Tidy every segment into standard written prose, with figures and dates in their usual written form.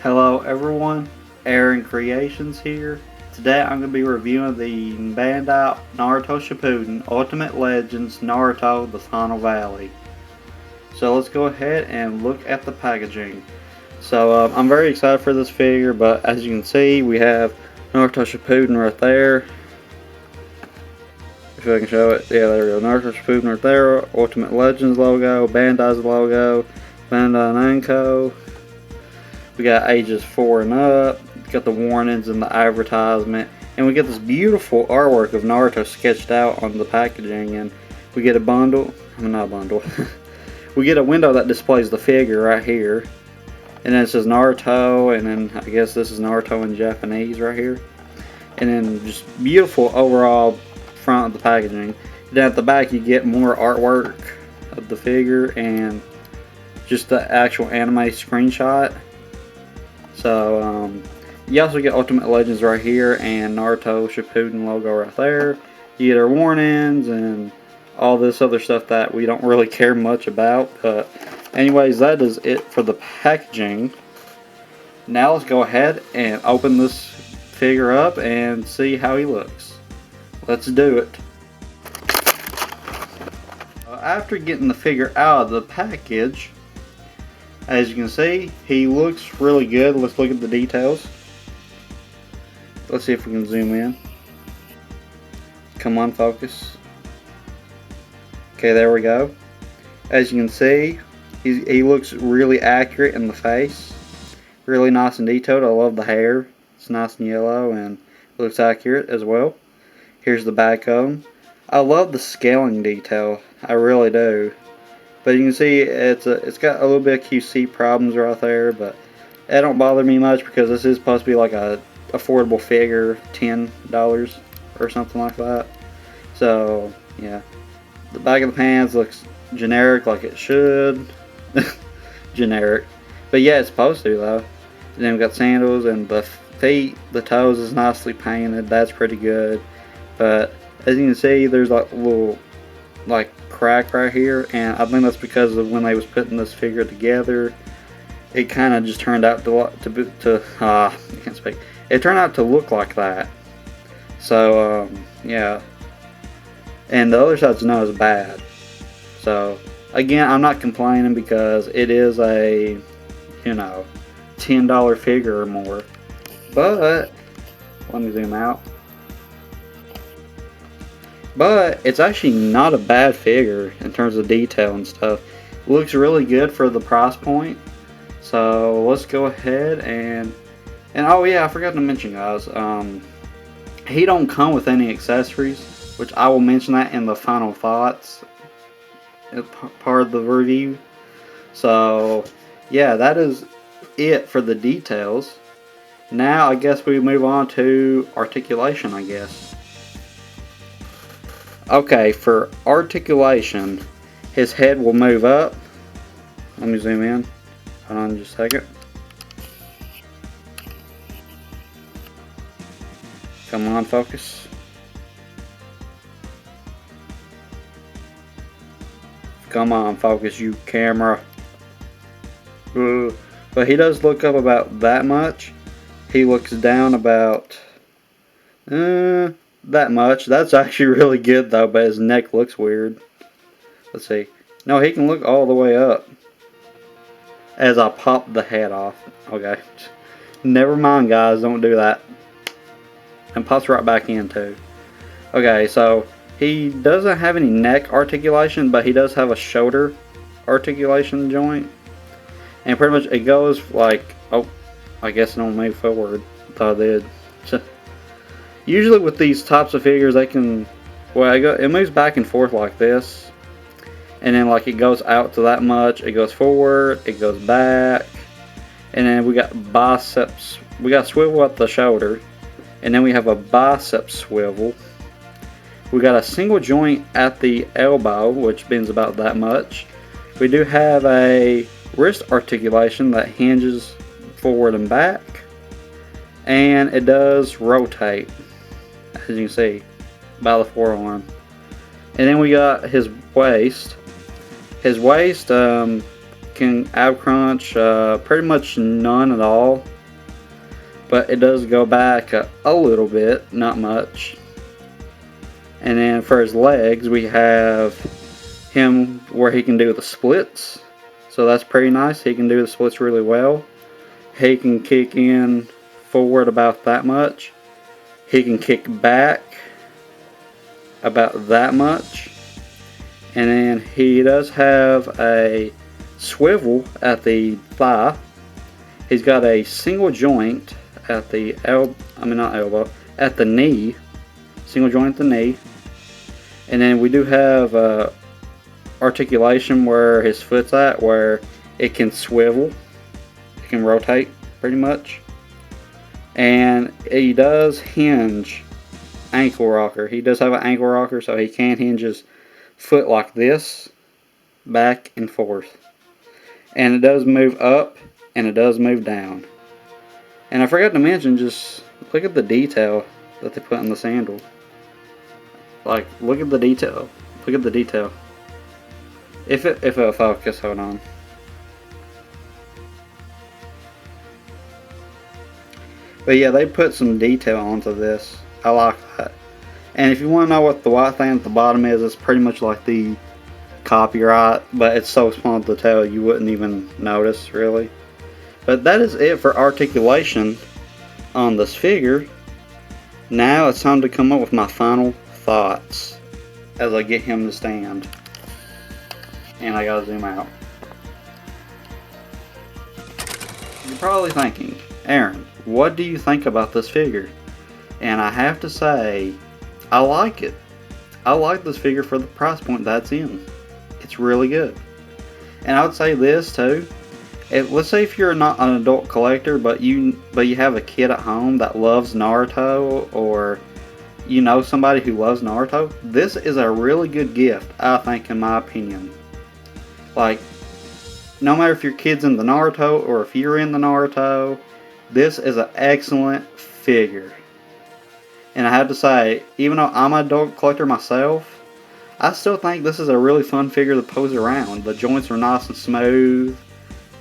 Hello everyone, Aaron Creations here. Today I'm going to be reviewing the Bandai Naruto Shippuden Ultimate Legends Naruto The Final Valley. So let's go ahead and look at the packaging. So I'm very excited for this figure, but as you can see we have Naruto Shippuden right there. If I can show it, yeah, there we go. Naruto Shippuden right there, Ultimate Legends logo, Bandai's logo, Bandainamco. We got ages 4 and up, got the warnings and the advertisement, and we get this beautiful artwork of Naruto sketched out on the packaging, and we get a bundle, not a bundle, we get a window that displays the figure right here, and then it says Naruto, and then I guess this is Naruto in Japanese right here, and then just beautiful overall front of the packaging. Then at the back you get more artwork of the figure and just the actual anime screenshot. So you also get Ultimate Legends right here and Naruto Shippuden logo right there. You get our warnings and all this other stuff that we don't really care much about. But anyways, that is it for the packaging. Now let's go ahead and open this figure up and see how he looks. Let's do it. After getting the figure out of the package, as you can see, he looks really good. Let's look at the details. Let's see if we can zoom in. Come on, focus. Okay, there we go. As you can see, he looks really accurate in the face. Really nice and detailed. I love the hair. It's nice and yellow and looks accurate as well. Here's the back of him. I love the scaling detail. I really do. But you can see it's got a little bit of QC problems right there, but it don't bother me much because this is supposed to be like a affordable figure, $10 or something like that. So yeah, the back of the pants looks generic like it should. Generic, but yeah, it's supposed to though. And then we got sandals, and the feet, the toes is nicely painted. That's pretty good. But as you can see, there's like a little crack right here, and I think that's because of when they was putting this figure together. It kind of just turned out I can't speak. It turned out to look like that. So yeah, and the other side's not as bad. So again, I'm not complaining because it is a $10 figure or more. But let me zoom out. But it's actually not a bad figure in terms of detail and stuff. It looks really good for the price point. So let's go ahead and oh yeah, I forgot to mention, guys. He don't come with any accessories, which I will mention that in the final thoughts part of the review. So yeah, that is it for the details. Now I guess we move on to articulation, I guess. Okay, for articulation, his head will move up. Let me zoom in. Hold on just a second. Come on, focus. Come on, focus, you camera. But he does look up about that much. He looks down about that much. That's actually really good though, but his neck looks weird. Let's see. No, he can look all the way up. As I pop the head off. Okay. Never mind, guys. Don't do that. And pops right back in too. Okay, so he doesn't have any neck articulation, but he does have a shoulder articulation joint. And pretty much it goes like, oh, I guess it don't move forward. I thought it did. Usually with these types of figures, they can, well, it moves back and forth like this, and then like it goes out to that much, it goes forward, it goes back, and then we got biceps, we got swivel at the shoulder, and then we have a bicep swivel. We got a single joint at the elbow, which bends about that much. We do have a wrist articulation that hinges forward and back. and it does rotate, as you can see, by the forearm. And then we got his waist. His waist can ab crunch pretty much none at all, but it does go back a little bit, not much. And then for his legs, we have him where he can do the splits, so that's pretty nice. He can do the splits really well. He can kick in forward about that much. He can kick back about that much. And then he does have a swivel at the thigh. He's got a single joint at the at the knee. Single joint at the knee. And then we do have articulation where his foot's at, where it can swivel. It can rotate pretty much. And he does hinge ankle rocker. He does have an ankle rocker, so he can hinge his foot like this, back and forth. And it does move up and it does move down. And I forgot to mention, just look at the detail that they put in the sandal. Like, look at the detail. Look at the detail. If it'll focus, hold on. But yeah, they put some detail onto this. I like that. And if you want to know what the white thing at the bottom is, it's pretty much like the copyright, but it's so small to tell you wouldn't even notice, really. But that is it for articulation on this figure. Now it's time to come up with my final thoughts as I get him to stand. And I gotta zoom out. You're probably thinking, Aaron, what do you think about this figure? And I have to say, I like it. I like this figure for the price point that's in. It's really good. And I would say this too. Let's say if you're not an adult collector, but you have a kid at home that loves Naruto, or you know somebody who loves Naruto, this is a really good gift, I think, in my opinion. Like, no matter if your kid's in the Naruto or if you're in the Naruto, this is an excellent figure. And I have to say, even though I'm an adult collector myself, I still think this is a really fun figure to pose around. The joints are nice and smooth,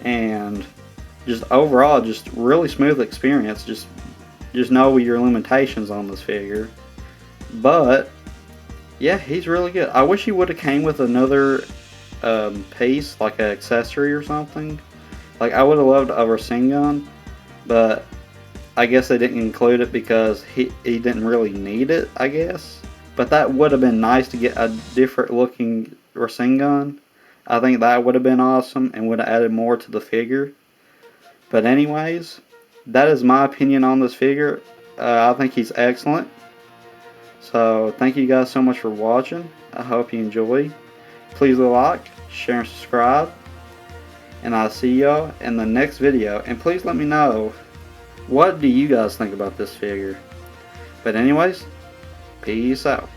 and just overall, just really smooth experience. Just know your limitations on this figure. But yeah, he's really good. I wish he would have came with another piece, like an accessory or something. Like, I would have loved a Rasengan, but I guess they didn't include it because he didn't really need it, I guess. But that would have been nice to get a different looking Rasengan. I think that would have been awesome and would have added more to the figure. But anyways, that is my opinion on this figure. I think he's excellent. So thank you guys so much for watching. I hope you enjoy. Please like, share, and subscribe. And I'll see y'all in the next video. And please let me know, what do you guys think about this figure? But anyways, peace out.